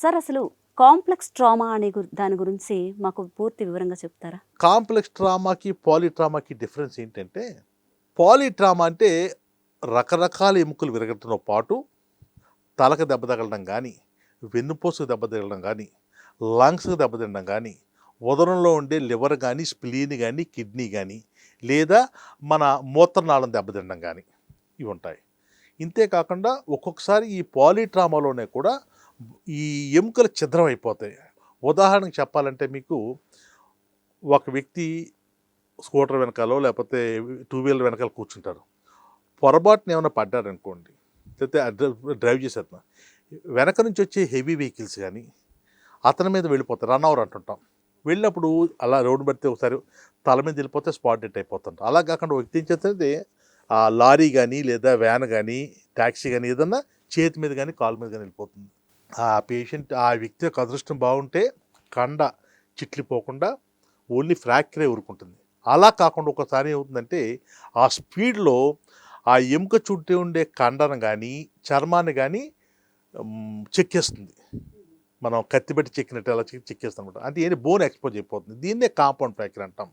Sir అసలు complex trauma అనే దాని గురించి మాకు పూర్తి వివరంగా చెప్తారా? కాంప్లెక్స్ ట్రామాకి, పాలీట్రామాకి డిఫరెన్స్ ఏంటంటే, పాలీట్రామా అంటే రకరకాల ఎముకలు విరగడంతో పాటు తలకు దెబ్బ తగలడం గానీ, వెన్నుపూసకు దెబ్బ తగలడం గానీ, లంగ్స్‌కి దెబ్బ తినడం గానీ, ఉదరంలో ఉండే లివర్ గానీ, స్ప్లీన్ గానీ, కిడ్నీ గానీ, లేదా మన మూత్రనాళం దెబ్బతినడం గానీ ఇవుంటాయి. ఇంతే కాకుండా ఒక్కొక్కసారి ఈ పాలీట్రామాలోనే కూడా ఈ ఎముకలు ఛిద్రమైపోతాయి. ఉదాహరణకు చెప్పాలంటే మీకు ఒక వ్యక్తి స్కూటర్ వెనకాలో లేకపోతే టూ వీలర్ వెనకాల కూర్చుంటారు. పొరపాటున ఏమైనా పడ్డారనుకోండి, లేతే డ్రైవ్ చేసేతను వెనక నుంచి వచ్చే హెవీ వెహికల్స్ గానీ, అతని మీద వెళ్ళిపోతారు. రన్ ఓవర్ అంటుంటాం. వెళ్ళినప్పుడు అలా రోడ్డు పడితే ఒకసారి తల మీద వెళ్ళిపోతే స్పాట్ డెడ్ అయిపోతుంటారు. అలా కాకుండా ఒక వ్యక్తి ఏం చేస్తే లారీ గానీ, లేదా వ్యాన్ గానీ, టాక్సీ గానీ ఏదన్నా చేతి మీద గానీ, కాలు మీద గానీ వెళ్ళిపోతుంది. ఆ వ్యక్తి యొక్క అదృష్టం బాగుంటే కండ చిట్లిపోకుండా ఓన్లీ ఫ్రాక్చరే ఊరుకుంటుంది. అలా కాకుండా ఒకసారి ఏమవుతుందంటే, ఆ స్పీడ్‌లో ఆ ఎముక చుట్టూ ఉండే కండను గానీ, చర్మాన్ని గానీ చెక్కేస్తుంది. మనం కత్తి పెట్టి చెక్కినట్టు అలా చెక్కేస్తుందనమాట. అంటే ఏంటి బోన్ ఎక్స్‌పోజ్ అయిపోతుంది. దీన్నే కాంపౌండ్ ఫ్రాక్చర్ అంటాం.